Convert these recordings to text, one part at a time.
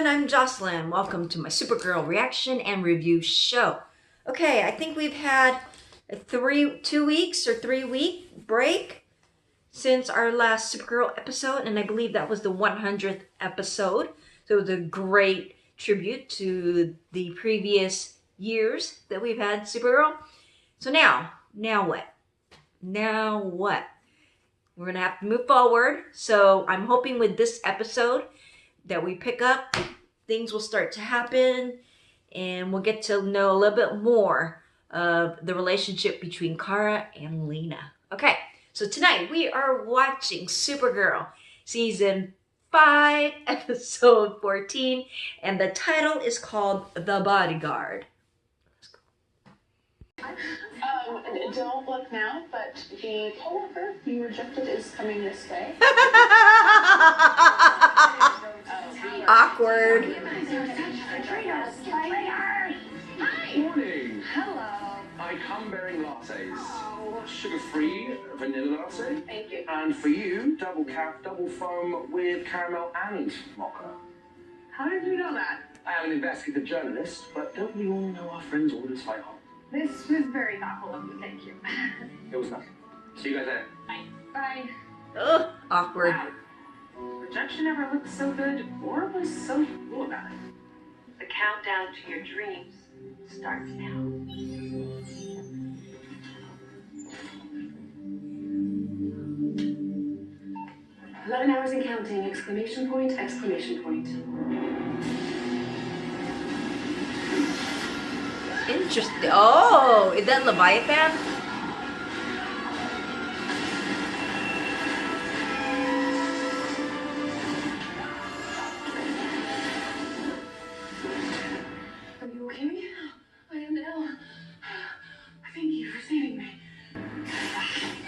everyone, I'm Jocelyn. Welcome to my Supergirl reaction and review show. Okay, I think we've had a 3 week break since our last Supergirl episode, and I believe that was the 100th episode. So it was a great tribute to the previous years that we've had Supergirl. So now what? Now what? We're gonna have to move forward. So I'm hoping with this episode that we pick up, things will start to happen, and we'll get to know a little bit more of the relationship between Kara and Lena. Okay, so tonight we are watching Supergirl Season 5, Episode 14, and the title is called The Bodyguard. Don't look now, but the coworker you rejected is coming this way. Awkward. Hi. Morning. Hello. I come bearing lattes. Sugar-free vanilla latte. Thank you. And for you, double cap, double foam with caramel and mocha. How did you know that? I am an investigative journalist, but don't we all know our friends' orders by heart? This was very thoughtful of you. Thank you. It was nothing. See you guys later. Bye. Bye. Ugh, awkward. Wow. Rejection never looked so good or was so cool about it. The countdown to your dreams starts now. 11 hours and counting! Exclamation point! Exclamation point! Interesting. Oh, is that Leviathan? Are you okay? I am ill. Thank you for saving me.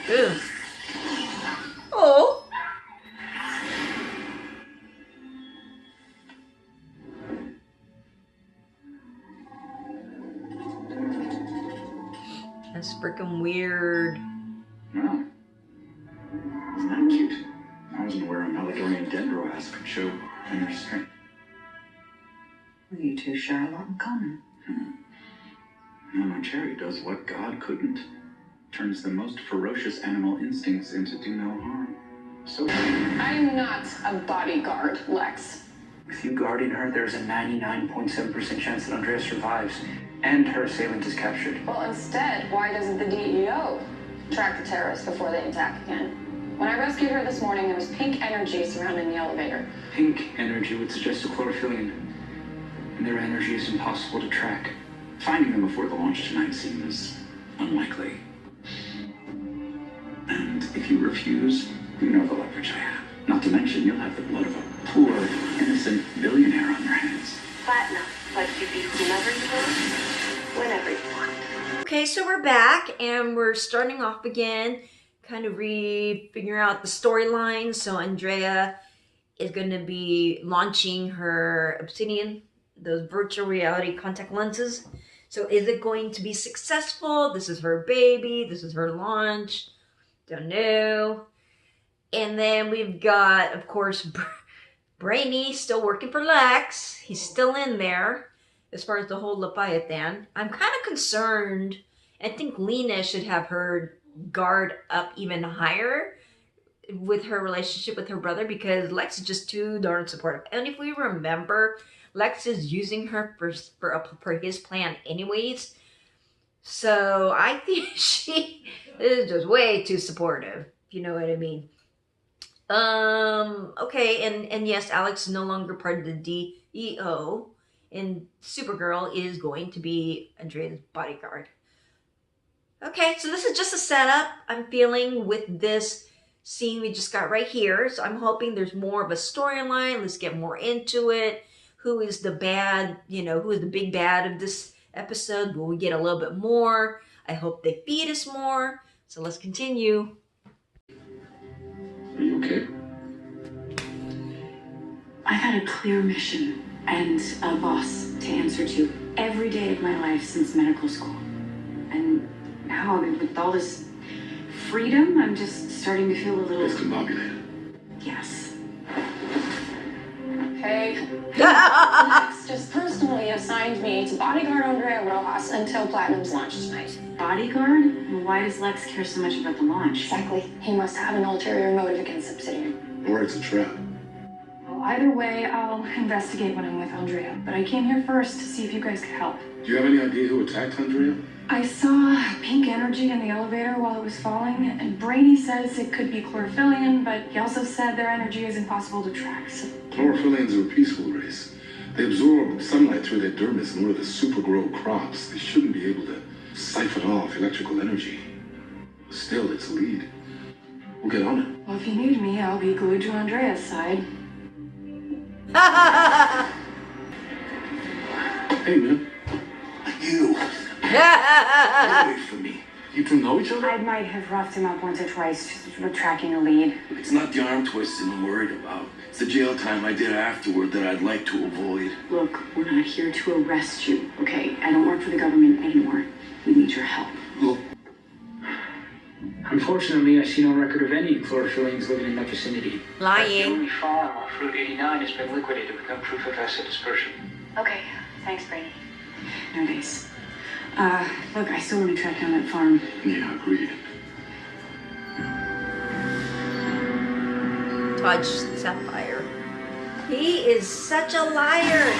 Ew. Oh. That's freaking weird. Wow. Isn't that cute? I wasn't aware a Maladorian dendroass could show inner strength. Well, you two share a lot in common. Non Nocere does what God couldn't. Turns the most ferocious animal instincts into do no harm. So I'm not a bodyguard, Lex. With you guarding her, there's a 99.7% chance that Andrea survives and her assailant is captured. Well, instead, why doesn't the DEO track the terrorists before they attack again? When I rescued her this morning, there was pink energy surrounding the elevator. Pink energy would suggest a chlorophyllian, and their energy is impossible to track. finding them before the launch tonight seems unlikely. And if you refuse, you know the leverage I have. Not to mention, you'll have the blood of a poor, innocent billionaire on your hands. Platinum lets you be whomever you want, whenever you want. Okay, so we're back and we're starting off again, kind of figuring out the storyline. So Andrea is going to be launching her Obsidian, those virtual reality contact lenses. So is it going to be successful? This is her baby. This is her launch. Don't know. And then we've got, of course, Brainy still working for Lex. He's still in there as far as the whole Leviathan. I'm kind of concerned. I think Lena should have her guard up even higher with her relationship with her brother, because Lex is just too darn supportive. And if we remember, Lex is using her for his plan anyways. So I think she is just way too supportive, if you know what I mean. Okay, and yes, Alex is no longer part of the DEO, and Supergirl is going to be Andrea's bodyguard. Okay, so this is just a setup I'm feeling with this scene we just got right here. So I'm hoping there's more of a storyline. Let's get more into it. Who is the bad, who is the big bad of this episode? Will we get a little bit more? I hope they feed us more. So let's continue. Are you okay? I've had a clear mission and a boss to answer to every day of my life since medical school. And now, with all this freedom, I'm just starting to feel a little... Discombobulated. Yes. okay? Lex just personally assigned me to bodyguard Andrea Rojas until Platinum's launch tonight. Bodyguard? Well, why does Lex care so much about the launch? Exactly. He must have an ulterior motive against Obsidian. Or it's a trap. Well, either way, I'll investigate when I'm with Andrea. But I came here first to see if you guys could help. Do you have any idea who attacked Andrea? I saw pink energy in the elevator while it was falling, and Brainy says it could be chlorophyllian, but he also said their energy is impossible to track, so... Chlorophyllians are a peaceful race. They absorb sunlight through their dermis in order to supergrow crops. They shouldn't be able to siphon off electrical energy. Still, it's a lead. We'll get on it. Well, if you need me, I'll be glued to Andrea's side. Hey, man. You. Get away from me. You two know each other? I might have roughed him up once or twice just with tracking a lead. It's not the arm twisting I'm worried about. It's the jail time I did afterward that I'd like to avoid. Look, we're not here to arrest you, okay? I don't work for the government anymore. We need your help. Look, Unfortunately, I see no record of any chlorophyllians living in that vicinity. The Lying. only farm off Route 89 has been liquidated to become proof of asset dispersion. Okay, thanks, Brainy. No days. Look, I still want to track down that farm. Yeah, agreed. Touch Sapphire. He is such a liar.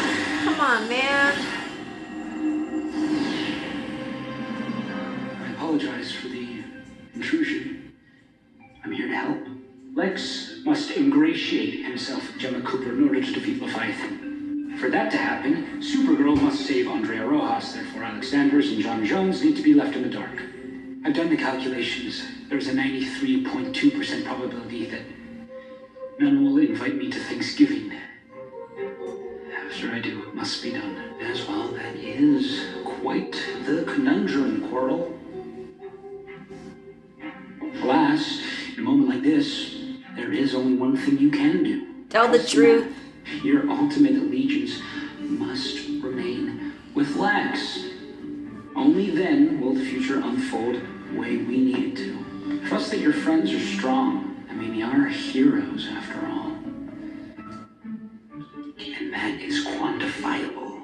Come on, man. I apologize for the intrusion. I'm here to help. Lex must ingratiate himself with Gemma Cooper in order to defeat Leviathan. For that to happen, Supergirl must save Andrea Rojas, therefore Alex Danvers and John Jones need to be left in the dark. I've done the calculations. There's a 93.2% probability that none will invite me to Thanksgiving. After I do, it must be done. As well, that is quite the conundrum, Quarrel. Alas, in a moment like this, there is only one thing you can do. Tell the truth. Your ultimate allegiance must remain with Lex. Only then will the future unfold the way we need it to. Trust that your friends are strong. I mean, they are heroes after all. And that is quantifiable.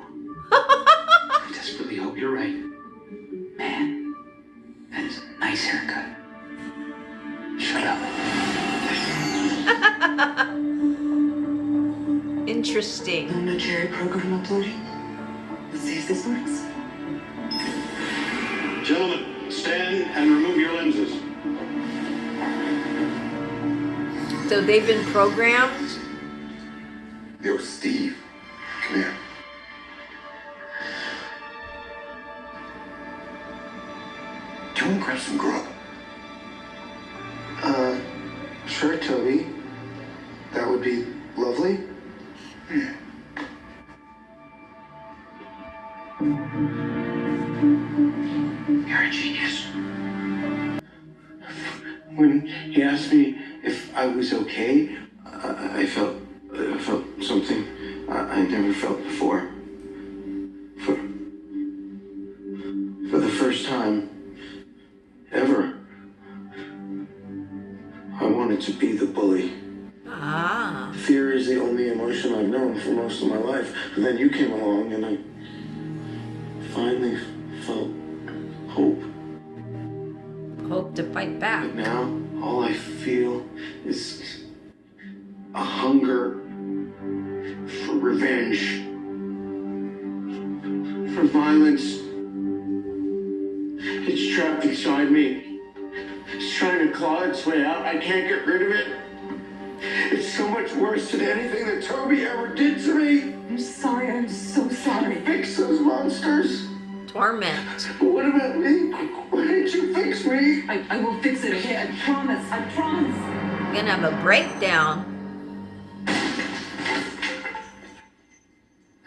I desperately hope you're right. Man, that is a nice haircut. Shut up. Interesting. Non Nocere program uploading. Let's see if this works. gentlemen, stand and remove your lenses. So they've been programmed? Yo, Steve. Come here. Do you want to grab some grub? Sure, Toby. That would be lovely. Yeah. You're a genius. When he asked me if I was okay, I felt something I never felt before. For the first time ever, I wanted to be the bully. Ah. Fear is the only emotion I've known for most of my life. And then you came along and I finally felt hope. Hope to fight back. But now, all I feel is a hunger for revenge, for violence. It's trapped inside me. It's trying to claw its way out. I can't get rid of it. It's so much worse than anything that Toby ever did to me. I'm sorry, I'm so sorry. Fix those monsters. Torment. But what about me? Why didn't you fix me? I will fix it, okay? I promise, I promise. I'm gonna have a breakdown.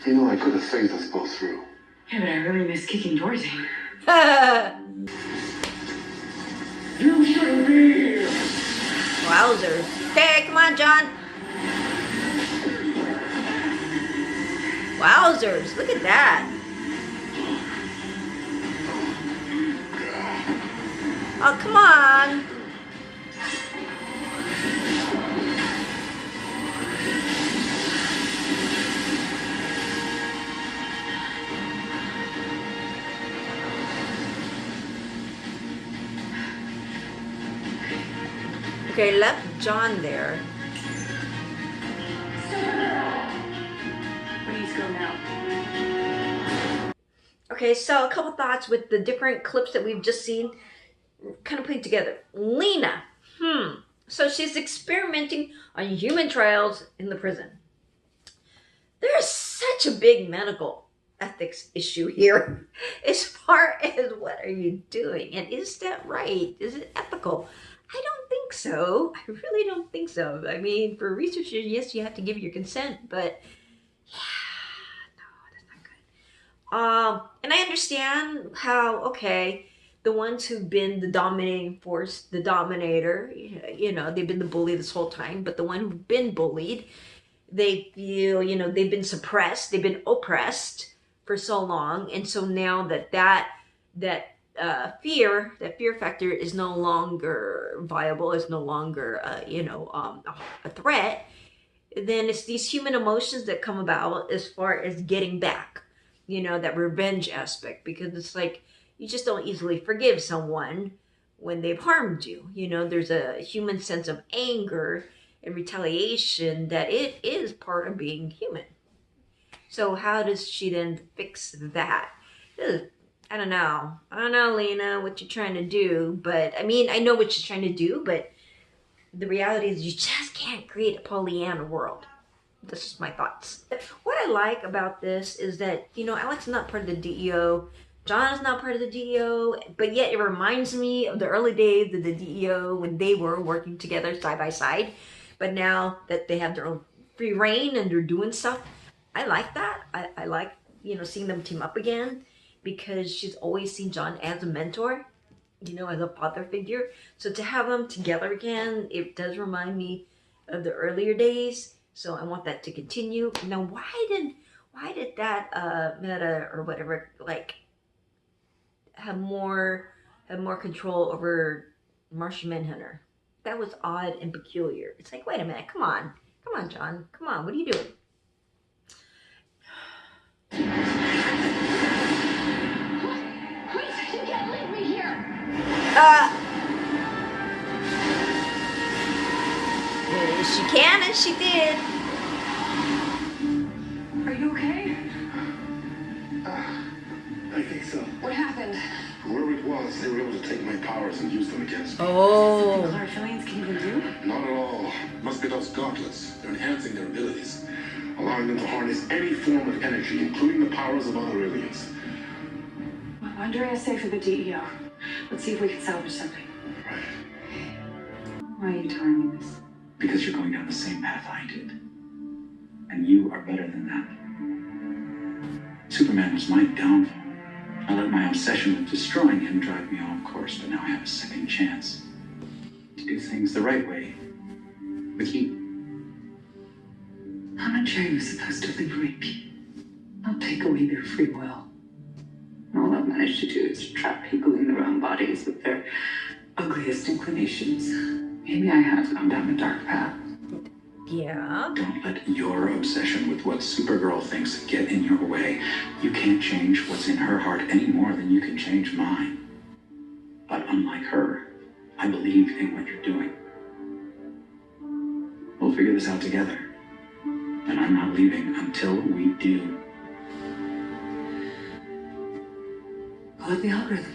You know, I could have phased us both through. Yeah, but I really miss kicking doors in. You shouldn't be here. Wowzers. Hey, come on, John. Wowzers. Look at that. Oh, come on. Okay, left John there. Please go now. Okay, so a couple thoughts with the different clips that we've just seen, kind of putting together. Lena, so she's experimenting on human trials in the prison. There's such a big medical ethics issue here as far as what are you doing, and is that right? Is it ethical? I don't think so. I really don't think so. I mean, for researchers, yes, you have to give your consent, but yeah, no, that's not good. And I understand how, okay, the ones who've been the dominating force, the dominator, you know, they've been the bully this whole time, but the one who've been bullied, they feel, you know, they've been suppressed, they've been oppressed for so long, and so now that fear factor is no longer viable, is no longer a threat, then it's these human emotions that come about as far as getting back, you know, that revenge aspect, because it's like you just don't easily forgive someone when they've harmed you. You know, there's a human sense of anger and retaliation that it is part of being human. So how does she then fix that? Ugh, I don't know, Lena, what you're trying to do, but I mean, I know what you're trying to do, but the reality is you just can't create a Pollyanna world. This is my thoughts. What I like about this is that, you know, Alex is not part of the DEO, John is not part of the DEO, but yet it reminds me of the early days of the DEO when they were working together side by side. But now that they have their own free reign and they're doing stuff, I like that. I like, you know, seeing them team up again, because she's always seen John as a mentor, you know, as a father figure. So to have them together again, it does remind me of the earlier days. So I want that to continue. Now, why did that Meta or whatever, like, have more control over Martian Manhunter? That was odd and peculiar. It's like, wait a minute, come on, John, come on, what are you doing? Please, you can't leave me here. She can, and she did. Are you okay? I think so. What happened? Whoever it was, they were able to take my powers and use them against me. Oh. Clairvoyants can even do? Not at all. Must be those gauntlets. They're enhancing their abilities, allowing them to harness any form of energy, including the powers of other aliens. Well, Andrea's safe for the DEO. Let's see if we can salvage something. Right. Why are you telling me this? Because you're going down the same path I did. And you are better than that. Superman was my downfall. I let my obsession with destroying him drive me off course, but now I have a second chance to do things the right way with you. Non Nocere was supposed to liberate people, not take away their free will. And all I've managed to do is trap people in their own bodies with their ugliest inclinations. Maybe I have gone down a dark path. Yeah. Don't let your obsession with what Supergirl thinks get in your way. You can't change what's in her heart any more than you can change mine. But unlike her, I believe in what you're doing. We'll figure this out together. And I'm not leaving until we do. Call it the algorithm.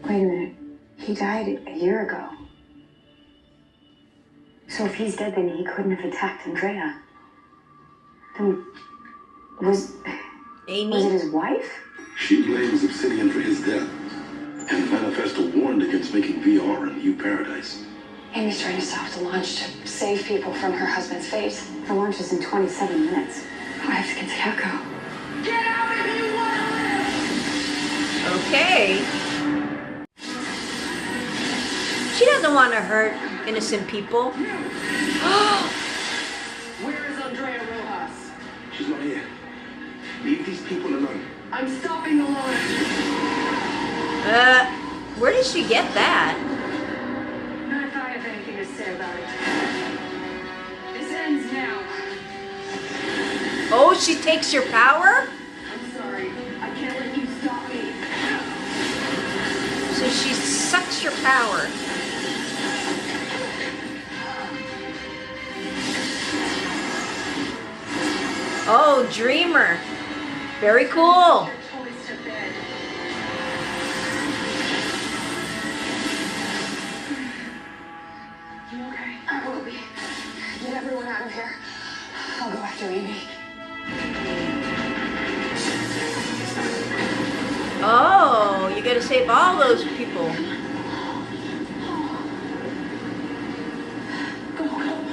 Wait a minute. He died a year ago. So if he's dead, then he couldn't have attacked Andrea. Then was Amy? it his wife? She blames Obsidian for his death, and the manifesto warned against making VR a new paradise. Amy's trying to stop the launch to save people from her husband's fate. The launch is in 27 minutes. I have to get to Echo. Get out if you want to live! Okay. She doesn't want to hurt innocent people. Where is Andrea Rojas? She's not here. Leave these people alone. I'm stopping the launch. Where did she get that? Not if I have anything to say about it. This ends now. Oh, she takes your power? I'm sorry. I can't power. Oh, Dreamer. Very cool. You okay? I will be. Get everyone out of here. I'll go after Amy. Oh, you gotta save all those people. Go, go.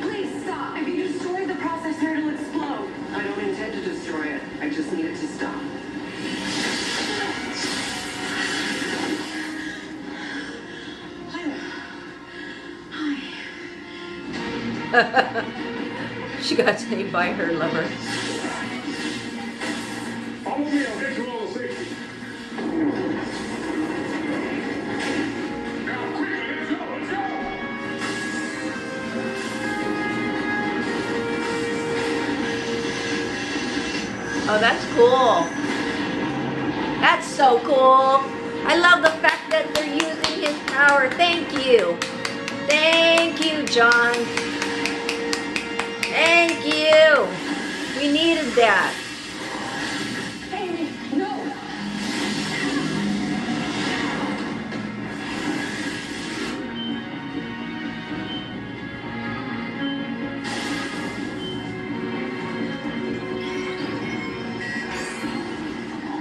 Please stop. If you destroy the processor, it'll explode. I don't intend to destroy it. I just need it to stop. She got saved by her lover. Follow me, I'll get you all to safety. Now, quickly, let's go, let's go! Oh, that's cool. That's so cool. I love the fact that they're using his power. Thank you. Thank you, John. Thank you. We needed that. Amy, no!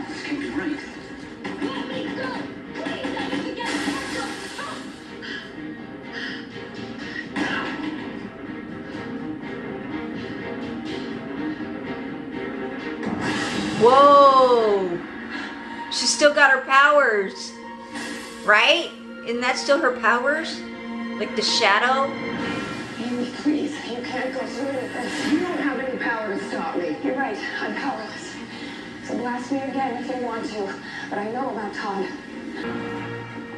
This can't be right. Whoa. She's still got her powers. Right? Isn't that still her powers? Like the shadow? Amy, please, you can't go through with this. You don't have any power to stop me. You're right, I'm powerless. So blast me again if you want to, but I know about Todd.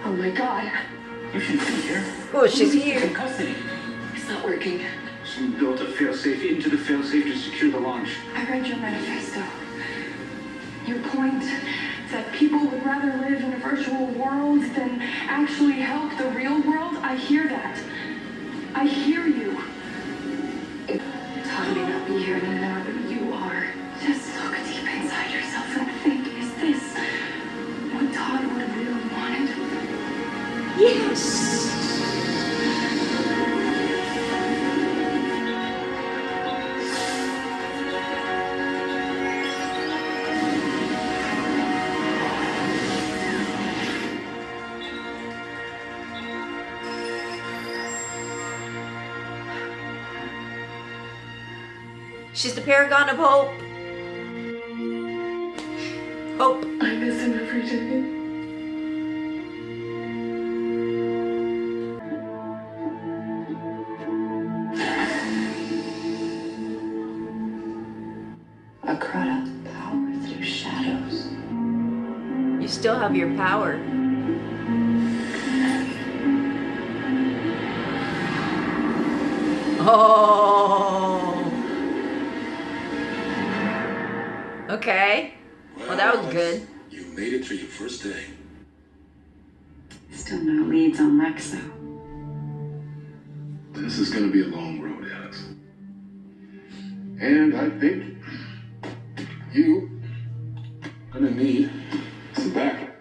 Oh my god. You should be here. Oh, she's In here. custody. It's not working. Someone built a failsafe into the failsafe to secure the launch. I read your manifesto. Your point that people would rather live in a virtual world than actually help the real world. I hear that. I hear you. Todd may not be here anymore, but you are. Just look deep inside yourself and think, is this what Todd would have really wanted? Yes. She's the paragon of hope. Hope. I miss him every day. A crowd of power through shadows. You still have your power. Oh. Okay. Well, that was good. You made it through your first day. Still no leads on Lex, though. This is going to be a long road, Alex. And I think you going to need some backup.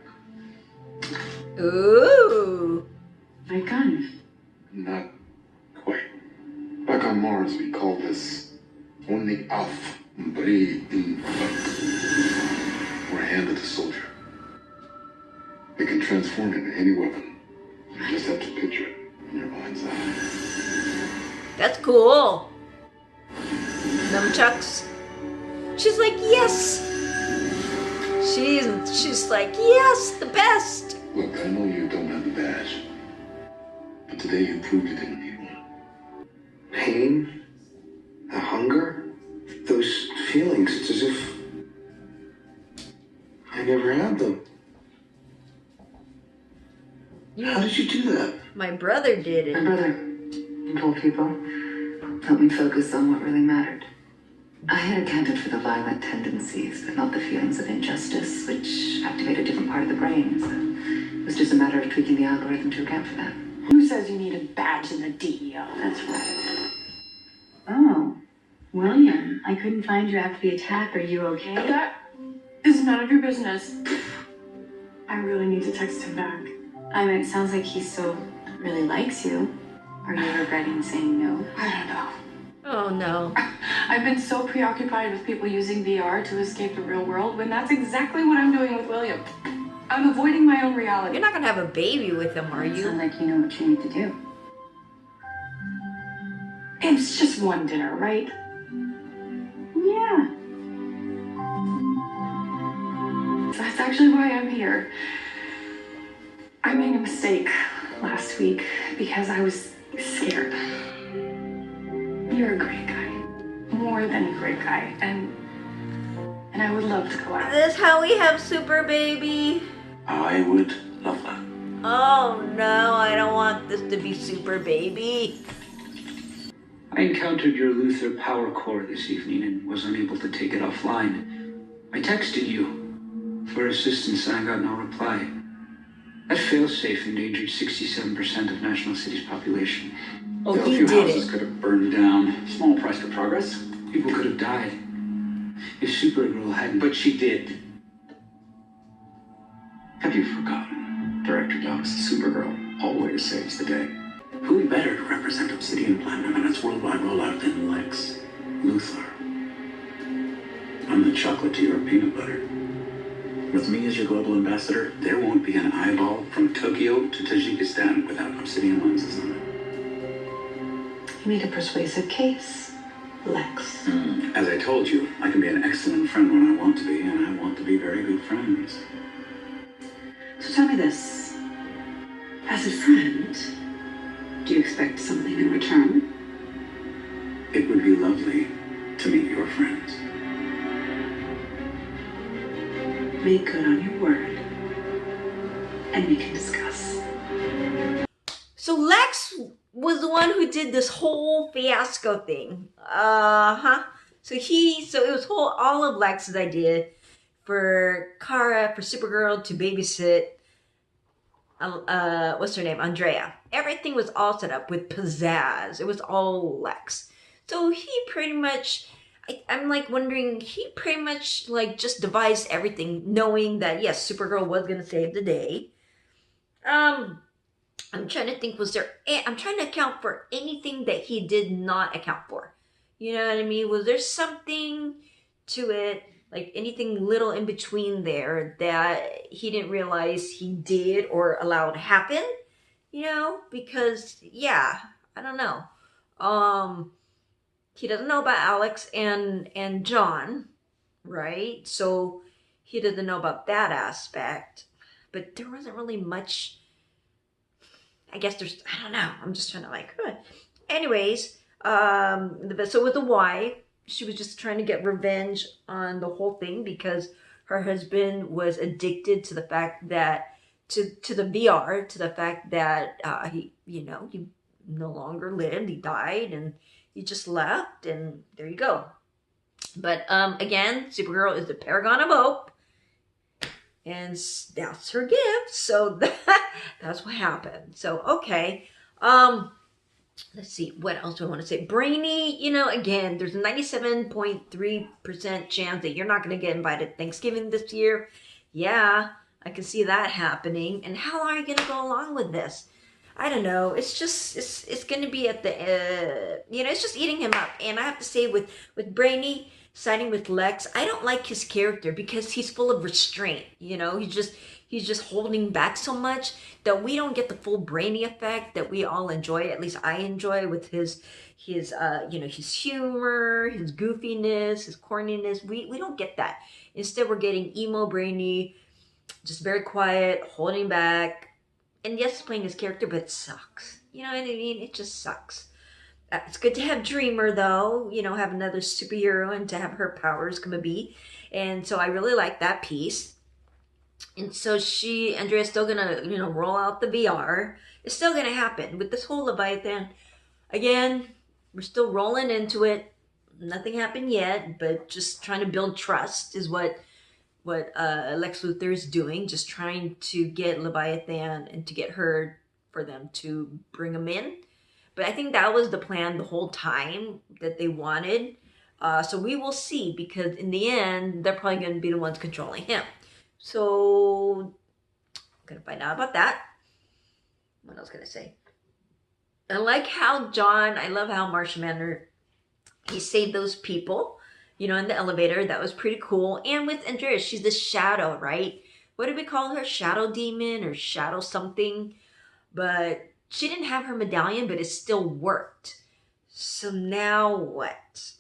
Ooh. My gun. Not quite. Back on Mars, we call this only auf Brainy. We're a hand of the soldier. It can transform into any weapon. You just have to picture it in your mind's eye. That's cool. Nunchucks. She's like, yes. She's like, yes, the best. Look, I know you don't have the badge, but today you proved you didn't need one. Pain, the hunger, those feelings, it's as if I never had them. How did you do that? My brother did My it. brother, and told people, helped me focus on what really mattered. I had accounted for the violent tendencies, but not the feelings of injustice, which activate a different part of the brain. So It was just a matter of tweaking the algorithm to account for that. Who says you need a badge in the DEO? That's right. Oh, William, I couldn't find you after the attack. Are you okay? That is none of your business. I really need to text him back. I mean, it sounds like he still really likes you. Are you regretting saying no? I don't know. Oh no. I've been so preoccupied with people using VR to escape the real world when that's exactly what I'm doing with William. I'm avoiding my own reality. You're not gonna have a baby with him, are you? Sound like you know what you need to do. It's just one dinner, right? Yeah. That's actually why I'm here. I made a mistake last week because I was scared. You're a great guy. More than a great guy. And I would love to go out. Is this how we have Super Baby? I would love that. Oh no, I don't want this to be Super Baby. I encountered your Luthor power core this evening and was unable to take it offline. I texted you for assistance and I got no reply. That failsafe endangered 67% of National City's population. Oh, Still, a he few did houses it. could have burned down. Small price for progress. People could have died if Supergirl hadn't. But she did. Have you forgotten? Director Docs, Supergirl always saves the day. Who better to represent Obsidian Platinum and its worldwide rollout than Lex Luthor? I'm the chocolate to your peanut butter. With me as your global ambassador, there won't be an eyeball from Tokyo to Tajikistan without Obsidian lenses on it. You made a persuasive case, Lex. As I told you, I can be an excellent friend when I want to be, and I want to be very good friends. So tell me this. As a friend, do you expect something in return? It would be lovely to meet your friends. Make good on your word, and we can discuss. So Lex was the one who did this whole fiasco thing. So it was all of Lex's idea for Kara, for Supergirl to babysit what's her name? Andrea. Everything was all set up with pizzazz. It was all Lex. So he pretty much, I'm like wondering, he pretty much like just devised everything knowing that yes, Supergirl was going to save the day. I'm trying to think, I'm trying to account for anything that he did not account for. You know what I mean? Was there something to it, like anything little in between there that he didn't realize he did or allowed to happen? You know, because yeah, I don't know. He doesn't know about Alex and John, right? So he doesn't know about that aspect. But there wasn't really much. I guess I don't know. I'm just trying to like, anyways, so with the wife, she was just trying to get revenge on the whole thing because her husband was addicted to the fact that, to the VR, to the fact that he no longer lived, he died, and he just left, and there you go. But again, Supergirl is the paragon of hope. And that's her gift. So that's what happened. So, okay. Let's see. What else do I want to say? Brainy, again, there's a 97.3% chance that you're not going to get invited to Thanksgiving this year. Yeah, I can see that happening. And how are you going to go along with this? I don't know. It's just, it's going to be at the, it's just eating him up. And I have to say with Brainy, siding with Lex, I don't like his character because he's full of restraint. He's just holding back so much that we don't get the full Brainy effect that we all enjoy. At least I enjoy with his humor, his goofiness, his corniness. We don't get that. Instead, we're getting emo Brainy, just very quiet, holding back. And yes, playing his character, but it sucks. You know what I mean? It just sucks. It's good to have Dreamer, though, have another superhero and to have her powers come a be. And so I really like that piece. And so Andrea's still going to, roll out the VR. It's still going to happen with this whole Leviathan. Again, we're still rolling into it. Nothing happened yet, but just trying to build trust is what what Lex Luthor is doing, just trying to get Leviathan and to get her for them to bring him in. But I think that was the plan the whole time that they wanted. So we will see, because in the end, they're probably going to be the ones controlling him. So I'm going to find out about that. What else can I say? I like how I love how Martian Manhunter, he saved those people, you know, in the elevator. That was pretty cool. And with Andrea, she's the shadow, right? What did we call her? Shadow demon or shadow something? But she didn't have her medallion, but it still worked. So now what?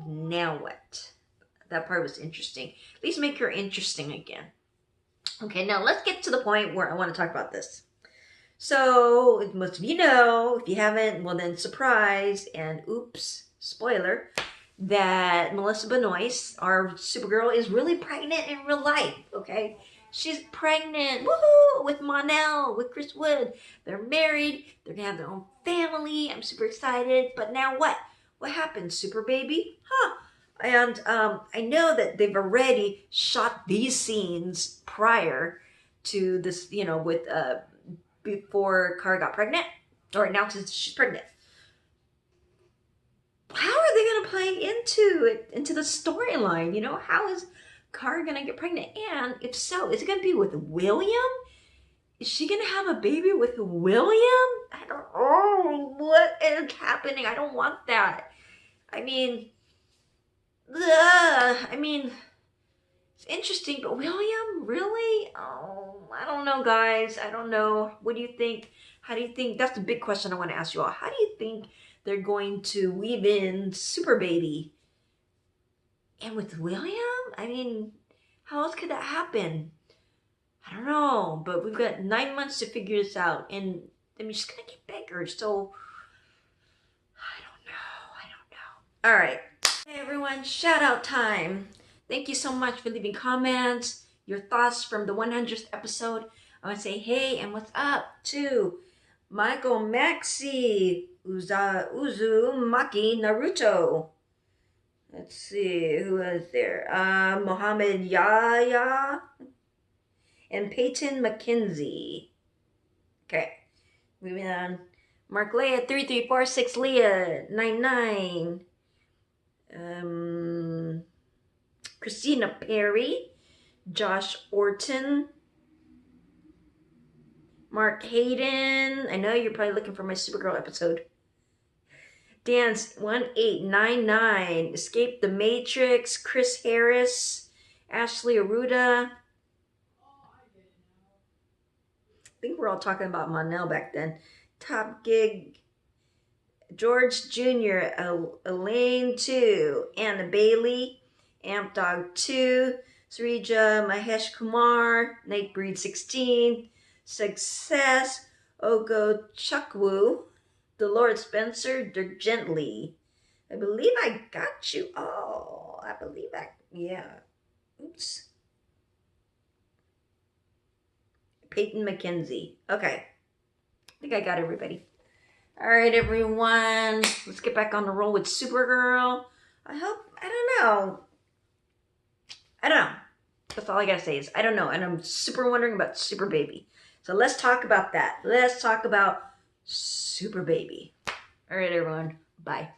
Now what? That part was interesting. At least make her interesting again. Okay, now let's get to the point where I want to talk about this. So, most of you know, if you haven't, well then surprise, and oops, spoiler, that Melissa Benoist, our Supergirl, is really pregnant in real life, okay? She's pregnant, woohoo, with Mon-El, with Chris Wood. They're married, they're gonna have their own family. I'm super excited, but now what? What happened, Super Baby? Huh? And I know that they've already shot these scenes prior to this, you know, with before Kara got pregnant, or announced she's pregnant. How are they going to play into the storyline? You know, how is Kara going to get pregnant? And if so, is it going to be with William? Is she going to have a baby with William? I don't know. What is happening? I don't want that. I mean, it's interesting, but William, really? Oh, I don't know, guys. I don't know. What do you think? How do you think? That's the big question I want to ask you all. How do you think they're going to weave in Super Baby? And with William? I mean, how else could that happen? I don't know, but we've got 9 months to figure this out, and I'm just going to get bigger, so I don't know. All right. Hey, everyone, shout out time. Thank you so much for leaving comments, your thoughts from the 100th episode. I want to say hey and what's up to Michael Maxi, Uzumaki Naruto. Let's see, who is there? Mohammed Yaya and Peyton McKenzie. Okay, moving on. Mark Leah 3346, Leah 99. Christina Perry, Josh Orton, Mark Hayden. I know you're probably looking for my Supergirl episode. Dance 1899, Escape the Matrix, Chris Harris, Ashley Aruda. I think we're all talking about Mon-El back then. Top Gig, George Jr., Elaine 2, Anna Bailey, Amp Dog 2, Srija Mahesh Kumar, Nightbreed 16, Success, Ogo Chukwu, Dolores Spencer, Dirk Gently. I believe I got you all. Yeah. Oops. Peyton McKenzie. Okay. I think I got everybody. All right, everyone. Let's get back on the roll with Supergirl. I don't know. That's all I gotta say is I don't know. And I'm super wondering about Super Baby. So let's talk about that. Let's talk about Super Baby. All right, everyone. Bye.